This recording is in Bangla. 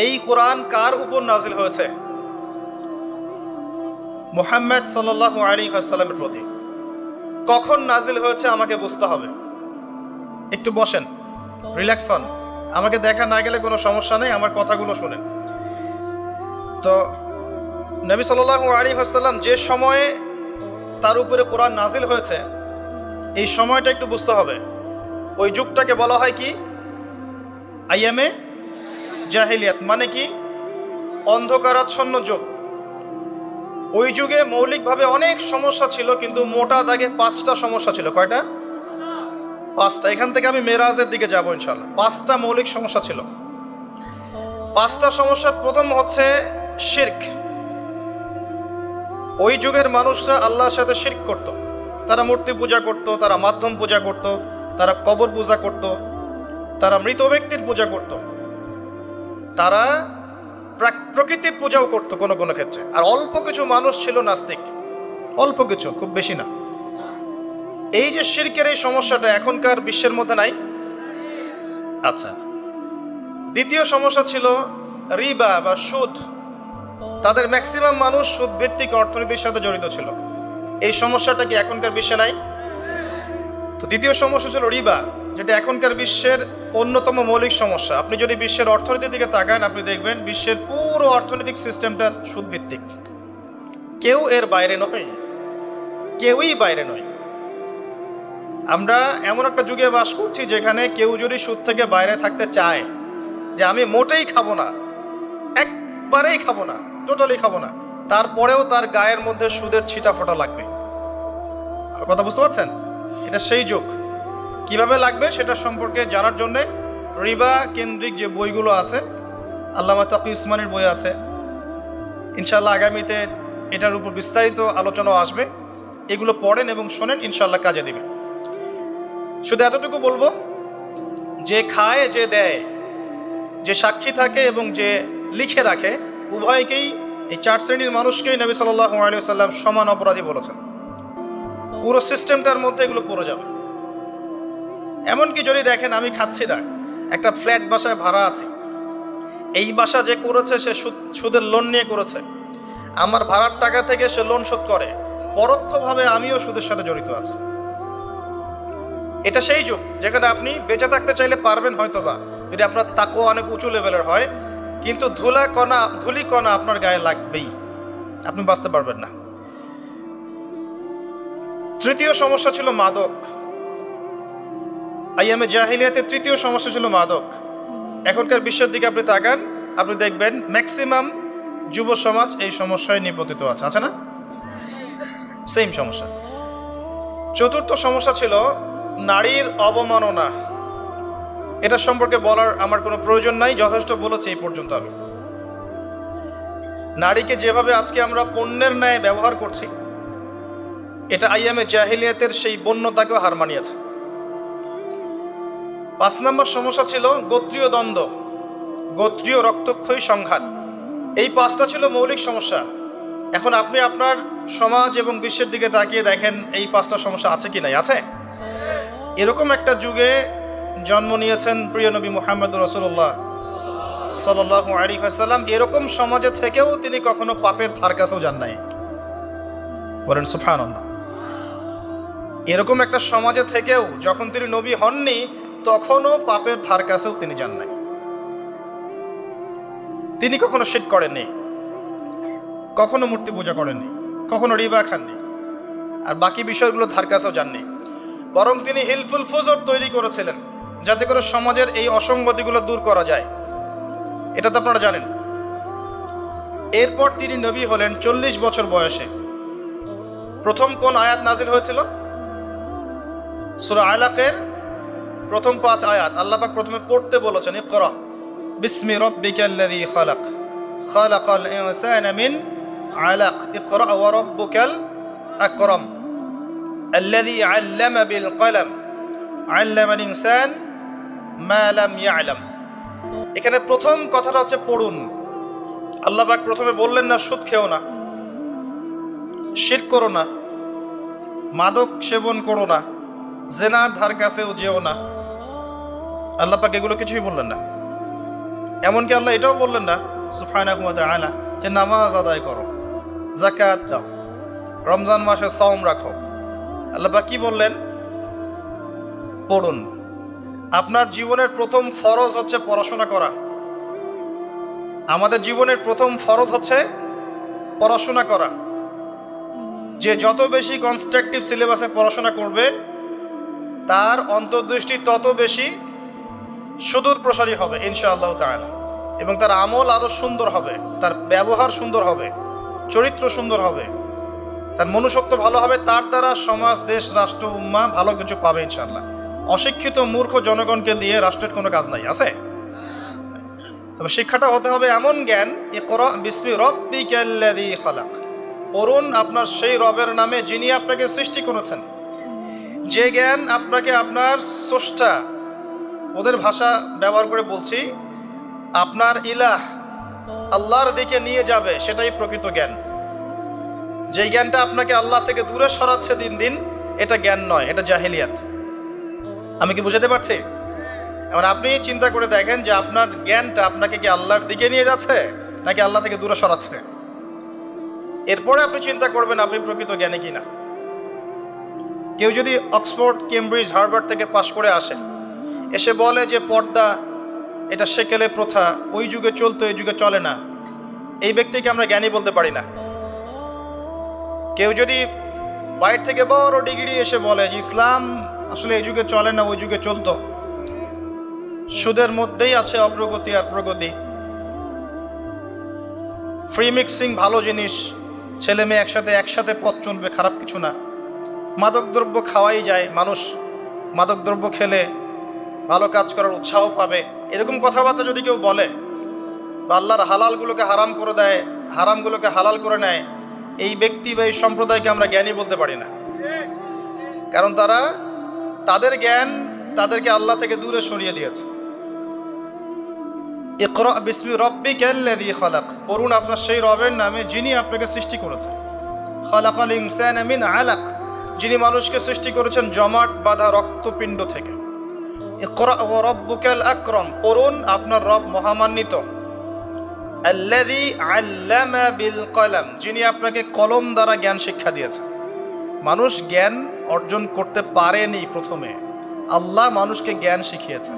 এই কোরআন কার উপর নাজিল হয়েছে? মুহাম্মদ সাল্লাল্লাহু আলাইহি ওয়াসাল্লামের প্রতি। কখন নাজিল হয়েছে আমাকে বুঝতে হবে। একটু বসেন, রিল্যাক্স হন, আমাকে দেখা না গেলে কোনো সমস্যা নেই, আমার কথাগুলো শুনেন। তো নবী সাল্লাল্লাহু আলাইহি ওয়াসাল্লাম যে সময়ে তার উপরে কোরআন নাজিল হয়েছে, এই সময়টা একটু বুঝতে হবে। ওই যুগটাকে বলা হয় কি? আইয়ামে জাহিলিয়াত, মানে কি? অন্ধকারাচ্ছন্ন যুগ। ওই যুগে মৌলিকভাবে অনেক সমস্যা ছিল, কিন্তু মোটা দাগে 5টা সমস্যা ছিল। কয়টা? 5টা। এখান থেকে আমি মেরাজের দিকে যাবো ইনশাআল্লাহ। 5টা মৌলিক সমস্যা ছিল। 5টা সমস্যার প্রথম হচ্ছে শিরক। ওই যুগের মানুষরা আল্লাহর সাথে শিরক করত। তারা মূর্তি পূজা করত, তারা মাধ্যম পূজা করত, তারা কবর পূজা করত, তারা মৃত ব্যক্তির পূজা করত, তারা প্রকৃতির পূজাও করত কোনো কোনো ক্ষেত্রে। আর অল্প কিছু মানুষ ছিল নাস্তিক, অল্প কিছু, খুব বেশি না। এই যে শিরকের এই সমস্যাটা এখনকার বিশ্বের মধ্যে নাই। আচ্ছা, দ্বিতীয় সমস্যা ছিল রিবা বা সুদ। তাদের ম্যাক্সিমাম মানুষ সুদ ভিত্তিক অর্থনীতির সাথে জড়িত ছিল। এই সমস্যাটা কি এখনকার বিশ্বে নাই? তো দ্বিতীয় সমস্যা ছিল রিবা, যেটা এখনকার বিশ্বের অন্যতম মৌলিক সমস্যা। আপনি যদি বিশ্বের অর্থনীতির দিকে তাকান, আপনি দেখবেন বিশ্বের পুরো অর্থনৈতিক সিস্টেমটা সুদ ভিত্তিক। কেউ এর বাইরে নয়, কেউই বাইরে নয়। আমরা এমন একটা যুগে বাস করছি যেখানে কেউ যদি সুদ থেকে বাইরে থাকতে চায়, যে আমি মোটেই খাবো না, একবারেই খাবো না, টোটালি খাবো না, তারপরেও তার গায়ের মধ্যে সুদের ছিটা ফোটা লাগবে। কথা বুঝতে পারছেন? এটা সেই যুগ। কিভাবে লাগবে সেটা সম্পর্কে জানার জন্য রিবা কেন্দ্রিক যে বইগুলো আছে, আল্লামা তাকি উসমানীর বই আছে, ইনশাআল্লাহ আগামীতে এটার উপর বিস্তারিত আলোচনা আসবে। এগুলো পড়েন এবং শোনেন, ইনশাআল্লাহ কাজে দিবে। শুধু এতটুকু বলবো, যে খায়, যে দেয়, যে সাক্ষী থাকে এবং যে লিখে রাখে, উভয়কেই, এই 4 শ্রেণীর মানুষকেই নবী সাল্লাল্লাহু আলাইহি ওয়াসাল্লাম সমান অপরাধী বলেছেন। পুরো সিস্টেমটার মধ্যে এগুলো পড়ে যাবে। এমনকি যদি দেখেন আমি খাচ্ছি না, একটা ফ্ল্যাট বাসায় ভাড়া আছে, এই বাসা যে করেছে সে সুদের লোন নিয়ে করেছে, আমার ভাড়ার টাকা থেকে সে লোন শোধ করে, পরোক্ষভাবে আমিও সুদের সাথে জড়িত আছি। এটা সেই যুগ যেখানে আপনি বেঁচে থাকতে চাইলে পারবেন হয়তোবা, যদি আপনার তাকওয়া অনেক উঁচু লেভেলের হয়, কিন্তু ধুলি কণা আপনার গায়ে লাগবেই, আপনি বাঁচতে পারবেন না। তৃতীয় সমস্যা ছিল মাদক। আইয়ামে জাহিলিয়াতের তৃতীয় সমস্যা ছিল মাদক। এখনকার বিশ্বের দিকে আপনি তাকান, আপনি দেখবেন ম্যাক্সিমাম যুব সমাজ এই সমস্যায় নিপতিত আছে, আছে না? সেম সমস্যা। চতুর্থ সমস্যা ছিল নারীর অবমাননা। এটা সম্পর্কে বলার আমার কোনো প্রয়োজন নাই, যথেষ্ট বলেছি এই পর্যন্ত আমি। নারীকে যেভাবে আজকে আমরা পণ্যের ন্যায় ব্যবহার করছি, এটা আইয়ামে জাহিলিয়াতের সেই বন্যতাকেও হার মানিয়েছে। 5 নম্বর সমস্যা ছিল গোত্রীয় দ্বন্দ্ব, গোত্রীয় রক্তক্ষয়ী সংঘাত। এই 5টা ছিল মৌলিক সমস্যা। এখন আপনি আপনার সমাজ এবং বিশ্বের দিকে তাকিয়ে দেখেন এই 5টা সমস্যা আছে কি নাই? আছে। এরকম একটা যুগে জন্ম নিয়েছেন প্রিয় নবী মুহাম্মদ রাসূলুল্লাহ সাল্লাল্লাহু আলাইহি ওয়াসাল্লাম। এরকম সমাজে থেকেও তিনি কখনো পাপের ধার কাছেও যান নাই। বলেন সুবহানাল্লাহ। এরকম একটা সমাজে থেকেও যখন তিনি নবী হননি, তখনও পাপের ধার কাছেও তিনি যান নাই। তিনি কখনো শিরক করেননি, কখনো মূর্তি পূজা করেননি, কখনো রিবা খাননি, আর বাকি বিষয়গুলো ধার কাছেও যাননি। বরং তিনি হিলফুল ফুজর তৈরি করেছিলেন, যাতে করে সমাজের এই অসঙ্গতিগুলো দূর করা যায়। এটা তো আপনারা জানেন। এরপর তিনি নবী হলেন 40 বছর বয়সে। প্রথম কোন আয়াত নাজিল হয়েছিল? সূরা আলাকের প্রথম 5 আয়াত আল্লাহ পাক প্রথমে পড়তে বলেছেন, ইকরা বিসমি রাব্বিকাল্লাযী খালাক খালাকাল ইনসানা মিন আলাক ইকরা ওয়া রাব্বুকাল আকরাম আল্লাযী আল্লামা বিল কলম আল্লামাল ইনসান মা লাম ইয়ালাম। এখানে প্রথম কথাটা হচ্ছে পড়ুন। আল্লাহ পাক প্রথমে বললেন না সুদ খেও না, শিরক করো না, মাদক সেবন করো না, জেনার ধার কাছেও যেও না। আল্লাহ পাক এগুলো কিছুই বললেন না। এমনকি আল্লাহ এটাও বললেন না সুবহানাহু ওয়া তাআলা যে নামাজ আদায় করো, যাকাত দাও, রমজান মাসে সাওম রাখো। আল্লাহ পাক কি বললেন? পড়ুন। আপনার জীবনের প্রথম ফরজ হচ্ছে পড়াশোনা করা। আমাদের জীবনের প্রথম ফরজ হচ্ছে পড়াশোনা করা। যে যত বেশি কনস্ট্রাকটিভ সিলেবাসে পড়াশোনা করবে তার অন্তর্দৃষ্টি তত বেশি সুদূর প্রসারী হবে ইনশাআল্লাহ তাআলা, এবং তার আমল আরো সুন্দর হবে, তার ব্যবহার সুন্দর হবে, চরিত্র সুন্দর হবে, তার মনুষ্যত্ব ভালো হবে, তার দ্বারা সমাজ, দেশ, রাষ্ট্র, উম্মাহ ভালো কিছু পাবে ইনশাআল্লাহ। অশিক্ষিত মূর্খ জনগণকে দিয়ে রাষ্ট্রের কোনো কাজ নাই, আছে? তবে শিক্ষাটা হতে হবে এমন জ্ঞান, ইকরা বিসমি রাব্বিকাল্লাযী খালাক, পড়ুন আপনার সেই রবের নামে যিনি আপনাকে সৃষ্টি করেছেন। যে জ্ঞান আপনাকে আপনার স্রষ্টা, ওদের ভাষা ব্যবহার করে বলছি, আপনার ইলাহ আল্লাহর দিকে নিয়ে যাবে, সেটাই প্রকৃত জ্ঞান। যে জ্ঞানটা আপনাকে আল্লাহ থেকে দূরে সরাচ্ছে দিন দিন, এটা জ্ঞান নয়, এটা জাহেলিয়াত। আমি কি বুঝাতে পারছি? এবার আপনি চিন্তা করে দেখেন যে আপনার জ্ঞানটা আপনাকে কি আল্লাহর দিকে নিয়ে যাচ্ছে নাকি আল্লাহ থেকে দূরে সরাচ্ছে। এরপরে আপনি চিন্তা করবেন আপনি প্রকৃত জ্ঞানী কিনা। কেউ যদি অক্সফোর্ড, কেমব্রিজ, হার্ভার্ড থেকে পাশ করে আসে, এসে বলে যে পর্দা এটা সেকেলে প্রথা, ওই যুগে চলতো, এই যুগে চলে না, এই ব্যক্তিকে আমরা জ্ঞানী বলতে পারি না। কেউ যদি বাইরে থেকে বড় ডিগ্রি এসে বলে যে ইসলাম আসলে এই যুগে চলে না, ওই যুগে চলতো, সুদের মধ্যেই আছে অগ্রগতি আর প্রগতি, ফ্রি মিক্সিং ভালো জিনিস, ছেলে মেয়ে একসাথে পথ চলবে, খারাপ কিছু না, মাদকদ্রব্য খাওয়াই যায়, মানুষ মাদকদ্রব্য খেলে ভালো কাজ করার উৎসাহ পাবে, এরকম কথাবার্তা যদি কেউ বলে, বা আল্লাহর হালালগুলোকে হারাম করে দেয়, হারামগুলোকে হালাল করে নেয়, এই ব্যক্তি বা এই সম্প্রদায়কে আমরা জ্ঞানী বলতে পারি না। কারণ তাদের জ্ঞান তাদেরকে আল্লাহ থেকে দূরে সরিয়ে দিয়েছে। ইকরা বিসমি রাব্বিকাল্লাযী খালাক, পড়ুন আপনার সেই রবের নামে যিনি আপনাকে সৃষ্টি করেছেন। খালাকাল ইনসানা মিন আলাক, যিনি মানুষকে সৃষ্টি করেছেন জমাট বাঁধা রক্তপিণ্ড থেকে। ইকরা ওয়া রাব্বুকাল আকরাম, পড়ুন আপনার রব মহামান্বিত। আল্লাযী আল্লামা বিল কলম, যিনি আপনাকে কলম দ্বারা জ্ঞান শিক্ষা দিয়েছেন। মানুষ জ্ঞান অর্জন করতে পারেনি প্রথমে, আল্লাহ মানুষকে জ্ঞান শিখিয়েছেন।